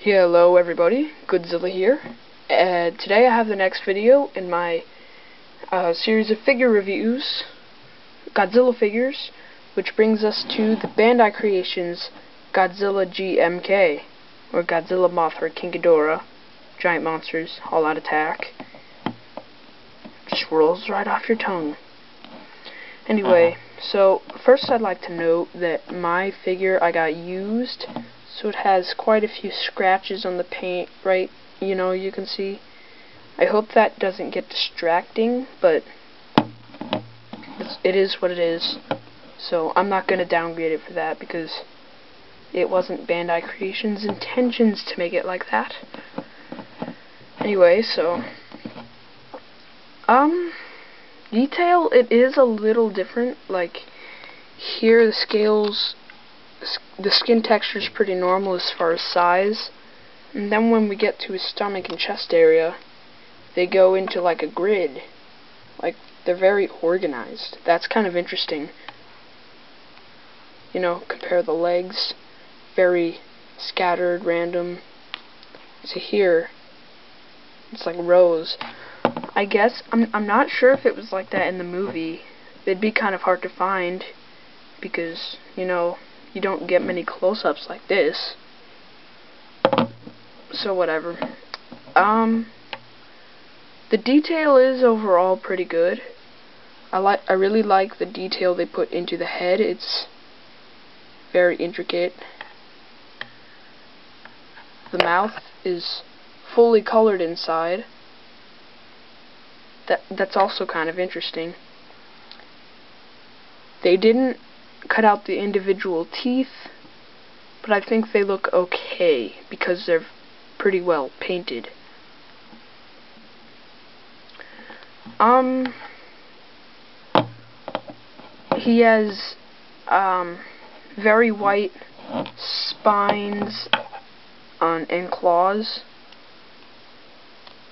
Hello everybody, Godzilla here, and today I have the next video in my series of figure reviews, Godzilla figures, which brings us to the Bandai Creation's Godzilla GMK, or Godzilla Mothra King Ghidorah, Giant Monsters, All Out Attack. Just rolls right off your tongue. Anyway, so first I'd like to note that my figure I got used, so it has quite a few scratches on the paint, right? You can see. I hope that doesn't get distracting, but it is what it is. So I'm not going to downgrade it for that, because it wasn't Bandai Creation's intentions to make it like that. Anyway, so detail, it is a little different. Like here the scales, the skin texture is pretty normal as far as size, and then when we get to his stomach and chest area, they go into like a grid. Like they're very organized. That's kind of interesting. Compare the legs, very scattered, random. So here it's like rows. I guess I'm not sure if it was like that in the movie. It'd be kind of hard to find because you don't get many close-ups like this. So whatever. The detail is overall pretty good. I really like the detail they put into the head. It's very intricate. The mouth is fully colored inside. That's also kind of interesting. They didn't cut out the individual teeth, but I think they look okay because they're pretty well painted. He has very white spines and claws.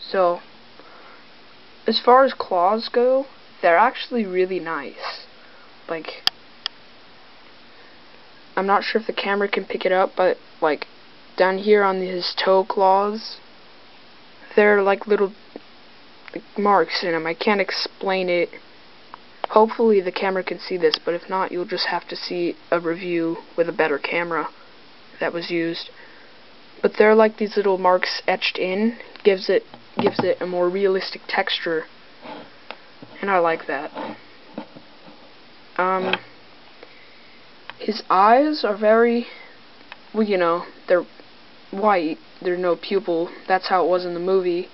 So as far as claws go, they're actually really nice. Like, I'm not sure if the camera can pick it up, but like down here on his toe claws, they're like little marks in them. I can't explain it. Hopefully the camera can see this, but if not, you'll just have to see a review with a better camera that was used. But they're like these little marks etched in, gives it a more realistic texture, and I like that. His eyes are very, they're white, there's no pupil. That's how it was in the movie,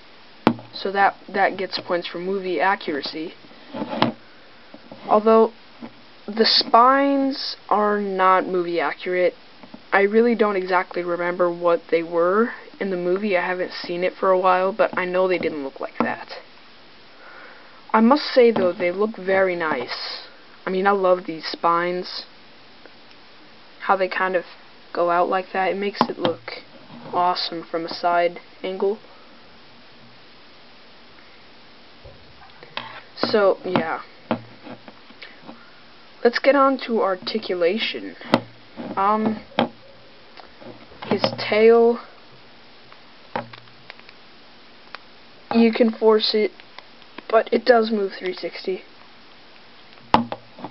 so that gets points for movie accuracy. Although the spines are not movie accurate. I really don't exactly remember what they were in the movie. I haven't seen it for a while, but I know they didn't look like that. I must say though, they look very nice. I mean, I love these spines. How they kind of go out like that. It makes it look awesome from a side angle. So, yeah. Let's get on to articulation. His tail, you can force it, but it does move 360.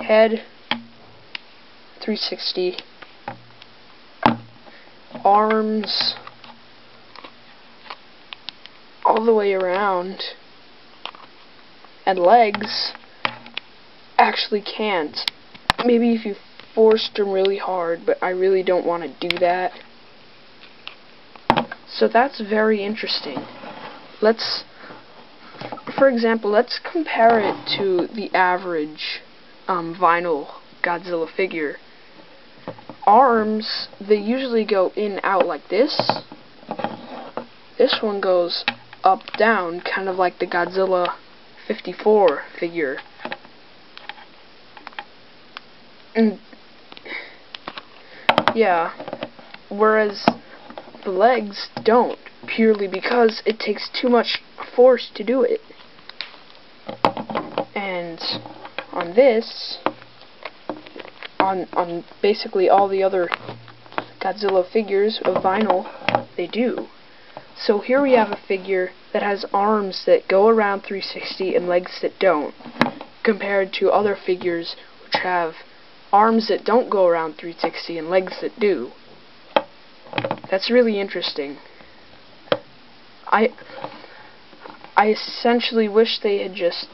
Head, 360. Arms, all the way around. And legs, actually can't. Maybe if you forced them really hard, but I really don't want to do that. So that's very interesting. For example, let's compare it to the average vinyl Godzilla figure. Arms, they usually go in, out like this. This one goes up, down, kind of like the Godzilla 54 figure. And yeah, whereas the legs don't, purely because it takes too much force to do it. And on this, on basically all the other Godzilla figures of vinyl, they do. So here we have a figure that has arms that go around 360 and legs that don't, compared to other figures which have arms that don't go around 360 and legs that do. That's really interesting. I essentially wish they had just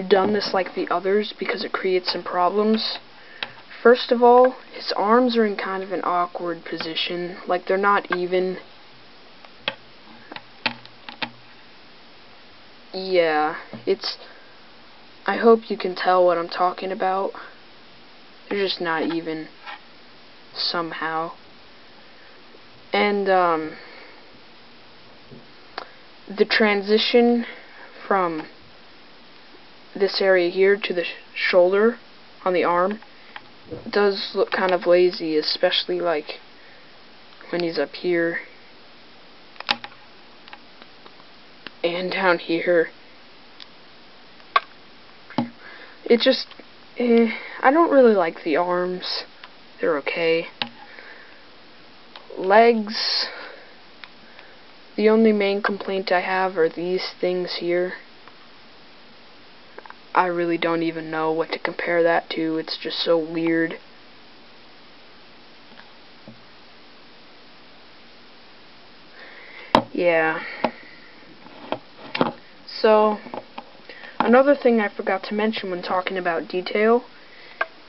done this like the others, because it creates some problems. First of all, his arms are in kind of an awkward position, like they're not even. Yeah, I hope you can tell what I'm talking about. They're just not even somehow. And the transition from this area here to the shoulder on the arm does look kind of lazy, especially like when he's up here and down here. It just, I don't really like the arms. They're okay. Legs, the only main complaint I have are these things here. I really don't even know what to compare that to. It's just so weird. Yeah. So, another thing I forgot to mention when talking about detail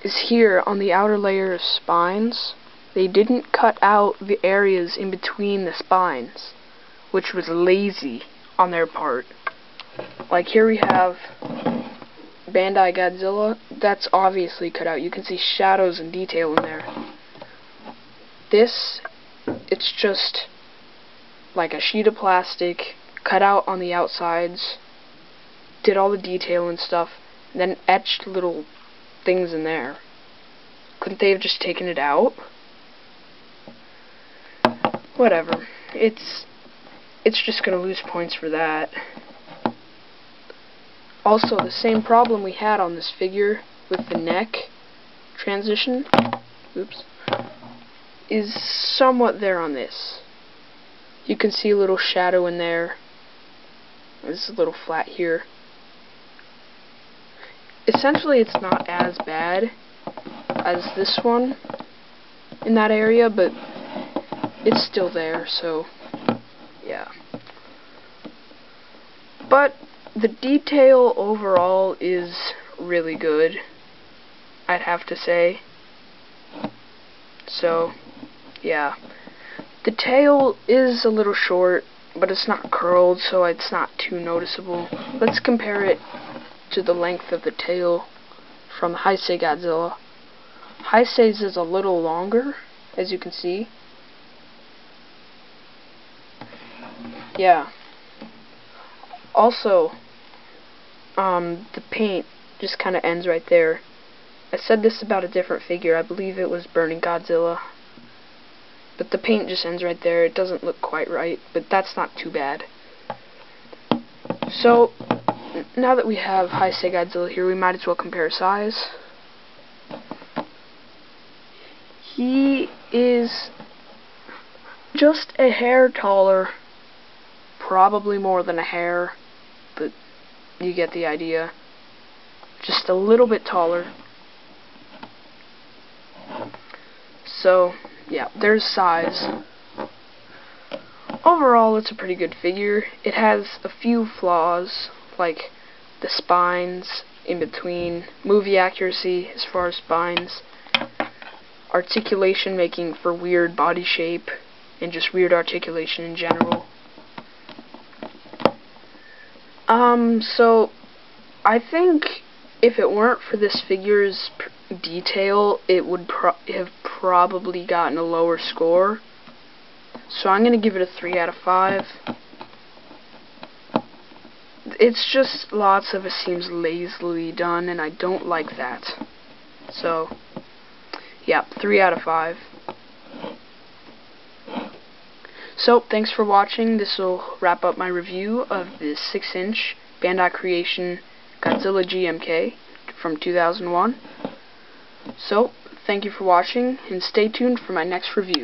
is here on the outer layer of spines, they didn't cut out the areas in between the spines, which was lazy on their part. Like here we have Bandai Godzilla, that's obviously cut out. You can see shadows and detail in there. This, it's just like a sheet of plastic cut out on the outsides, did all the detail and stuff, and then etched little things in there. Couldn't they have just taken it out? Whatever. It's just gonna lose points for that. Also, the same problem we had on this figure with the neck transition, oops, is somewhat there on this. You can see a little shadow in there. It's a little flat here. Essentially, it's not as bad as this one in that area, but it's still there, so yeah. But the detail overall is really good, I'd have to say. So, yeah. The tail is a little short, but it's not curled, so it's not too noticeable. Let's compare it to the length of the tail from Heisei Godzilla. Heisei's is a little longer, as you can see. Yeah. Also, the paint just kind of ends right there. I said this about a different figure. I believe it was Burning Godzilla. But the paint just ends right there. It doesn't look quite right, but that's not too bad. So, now that we have Heisei Godzilla here, we might as well compare size. He is just a hair taller. Probably more than a hair, but you get the idea. Just a little bit taller. So, yeah, there's size. Overall, it's a pretty good figure. It has a few flaws, like the spines in between, movie accuracy as far as spines, articulation making for weird body shape, and just weird articulation in general. So, I think if it weren't for this figure's detail, it would have probably gotten a lower score. So I'm going to give it a 3 out of 5. It's just lots of it seems lazily done, and I don't like that. So, yeah, 3 out of 5. So, thanks for watching. This will wrap up my review of the 6-inch Bandai Creation Godzilla GMK from 2001. So, thank you for watching, and stay tuned for my next review.